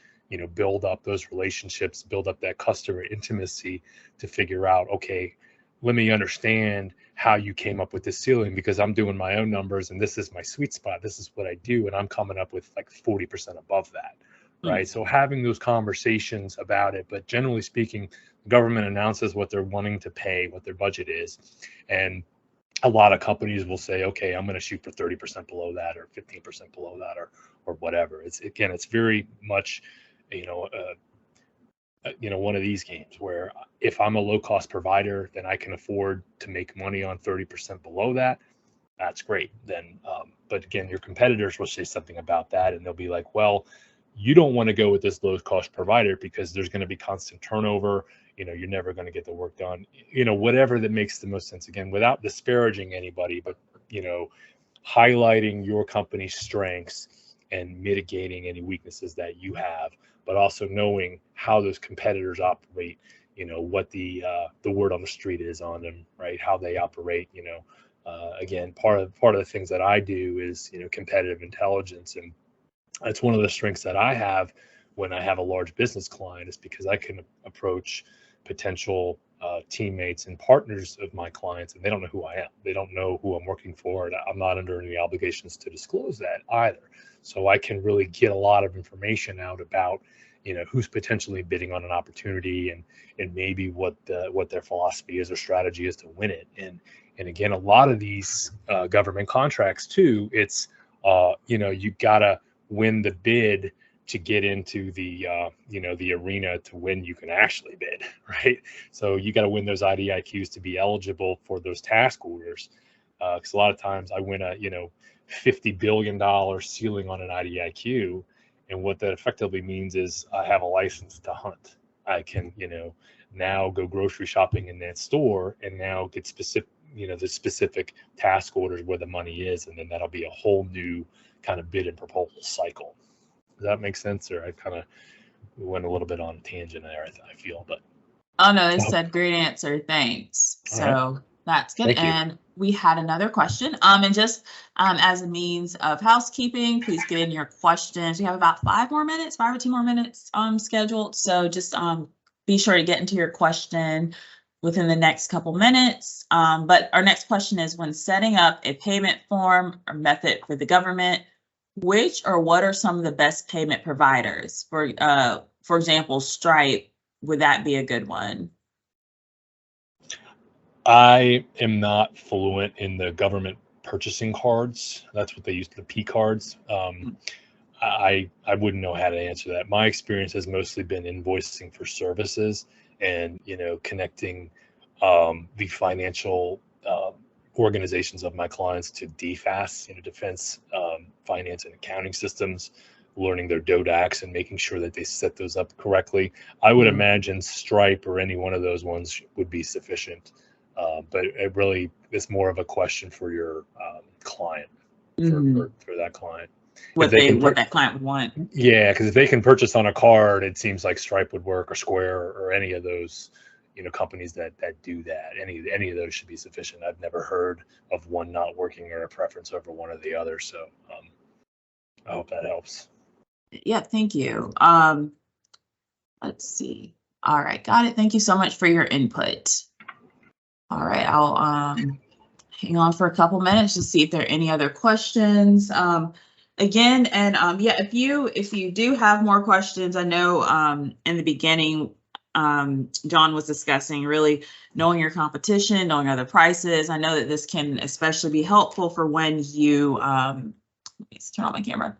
build up those relationships, build up that customer intimacy to figure out, okay, let me understand how you came up with this ceiling, because I'm doing my own numbers and this is my sweet spot. This is what I do, and I'm coming up with like 40% above that. Right. So having those conversations about it, but generally speaking, the government announces what they're wanting to pay, what their budget is. And a lot of companies will say, okay, I'm going to shoot for 30% below that or 15% below that or whatever. It's very much, one of these games where if I'm a low cost provider, then I can afford to make money on 30% below that. That's great. Then, but again, your competitors will say something about that and they'll be like, well, you don't want to go with this low cost provider because there's going to be constant turnover. You're never going to get the work done, whatever that makes the most sense, again, without disparaging anybody, but, highlighting your company's strengths and mitigating any weaknesses that you have, but also knowing how those competitors operate, what the word on the street is on them, right? How they operate, again, part of the things that I do is, competitive intelligence. And that's one of the strengths that I have when I have a large business client, is because I can approach potential teammates and partners of my clients, and they don't know who I am. They don't know who I'm working for, and I'm not under any obligations to disclose that either. So I can really get a lot of information out about, who's potentially bidding on an opportunity and maybe what their philosophy is or strategy is to win it. And again, a lot of these government contracts too, it's you gotta win the bid to get into the the arena to when you can actually bid, right? So you got to win those IDIQs to be eligible for those task orders. Because a lot of times I win a, $50 billion ceiling on an IDIQ. And what that effectively means is I have a license to hunt. I can, now go grocery shopping in that store and now get specific, the specific task orders where the money is. And then that'll be a whole new kind of bid and proposal cycle. Does that make sense? Or I kind of went a little bit on a tangent there, I feel, but. Oh, no, they said great answer. Thanks. So that's good. Thank you. And we had another question. And just as a means of housekeeping, please get in your questions. We have about 5 or 2 more minutes scheduled. So just be sure to get into your question within the next couple minutes. But our next question is, when setting up a payment form or method for the government, which or what are some of the best payment providers? For example, Stripe, would that be a good one? I am not fluent in the government purchasing cards. That's what they use, the P cards. I wouldn't know how to answer that. My experience has mostly been invoicing for services and, connecting the financial organizations of my clients to DFAS, defense, finance and accounting systems, learning their DODAX and making sure that they set those up correctly. I would imagine Stripe or any one of those ones would be sufficient. But it really is more of a question for your client, for that client. What that client would want. Yeah, because if they can purchase on a card, it seems like Stripe would work, or Square, or any of those, companies that do that. Any of those should be sufficient. I've never heard of one not working or a preference over one or the other. So I hope that helps. Yeah, thank you. Let's see. All right, got it. Thank you so much for your input. All right, I'll hang on for a couple minutes to see if there are any other questions. Again, and yeah, if you do have more questions, I know in the beginning, John was discussing really knowing your competition, knowing other prices. I know that this can especially be helpful for when you, let me turn on my camera.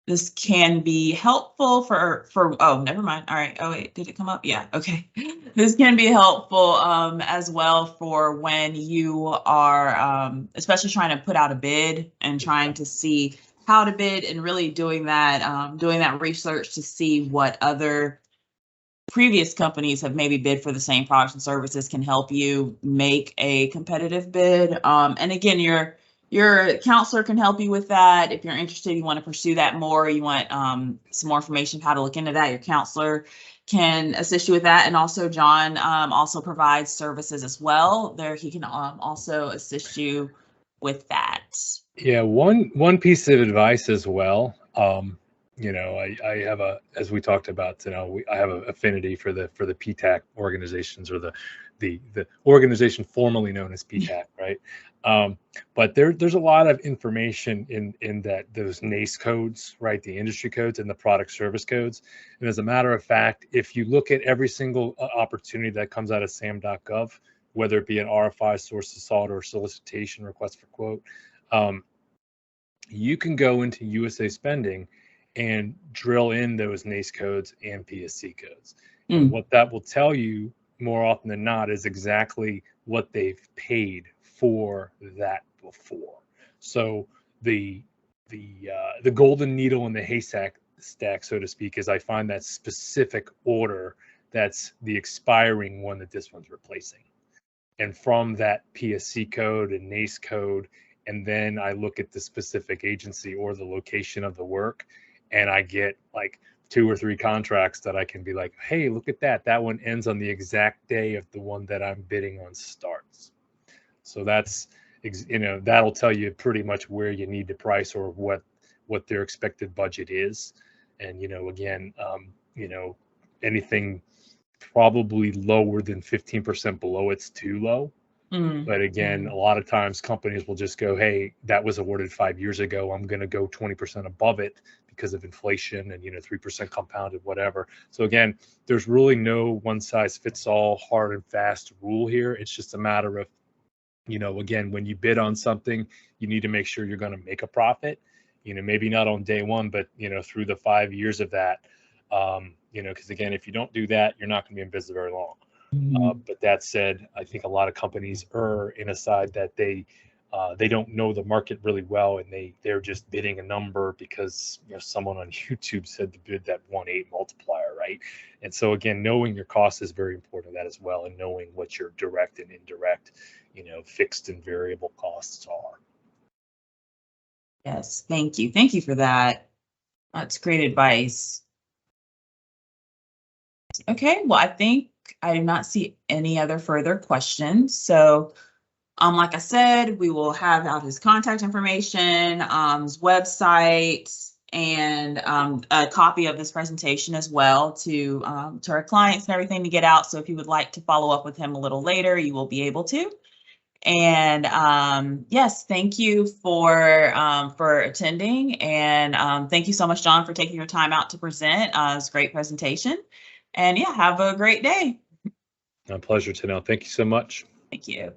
This can be helpful for, oh, never mind. All right. Oh, wait, did it come up? Yeah. Okay. This can be helpful as well for when you are especially trying to put out a bid and trying to see how to bid, and really doing that research to see what other previous companies have maybe bid for the same products and services can help you make a competitive bid. And again, your counselor can help you with that. If you're interested, you want to pursue that more, you want some more information how to look into that, your counselor can assist you with that. And also John also provides services as well. He can also assist you with that. Yeah, one piece of advice as well. I have as we talked about, I have an affinity for the PTAC organizations, or the organization formerly known as PTAC, right? But there's a lot of information in those NACE codes, right? The industry codes and the product service codes. And as a matter of fact, if you look at every single opportunity that comes out of SAM.gov, whether it be an RFI, source to solid, or solicitation, request for quote, you can go into USA Spending and drill in those NACE codes and PSC codes. And what that will tell you more often than not is exactly what they've paid for that before. So the golden needle in the haystack, so to speak, is I find that specific order that's the expiring one that this one's replacing. And from that PSC code and NACE code, and then I look at the specific agency or the location of the work, and I get like 2 or 3 contracts that I can be like, hey, look at that. That one ends on the exact day of the one that I'm bidding on starts. So that's, that'll tell you pretty much where you need to price, or what their expected budget is. And, again, anything probably lower than 15% below, it's too low. But again, a lot of times companies will just go, hey, that was awarded 5 years ago. I'm going to go 20% above it because of inflation and, 3% compounded, whatever. So again, there's really no one size fits all hard and fast rule here. It's just a matter of, again, when you bid on something, you need to make sure you're going to make a profit, maybe not on day one, but, through the 5 years of that, because again, if you don't do that, you're not going to be in business very long. But that said, I think a lot of companies err in a side that they don't know the market really well, and they're just bidding a number because someone on YouTube said to bid that 1.8 multiplier, right? And so again, knowing your cost is very important to that as well, and knowing what your direct and indirect, fixed and variable costs are. Yes, thank you. Thank you for that. That's great advice. Okay, well, I think I do not see any other further questions. So, like I said, we will have out his contact information, his website, and a copy of this presentation as well to our clients and everything to get out. So if you would like to follow up with him a little later, you will be able to. And yes, thank you for attending, and thank you so much, John, for taking your time out to present. It was a great presentation, and yeah, have a great day. My pleasure, Tanel. Thank you so much. Thank you.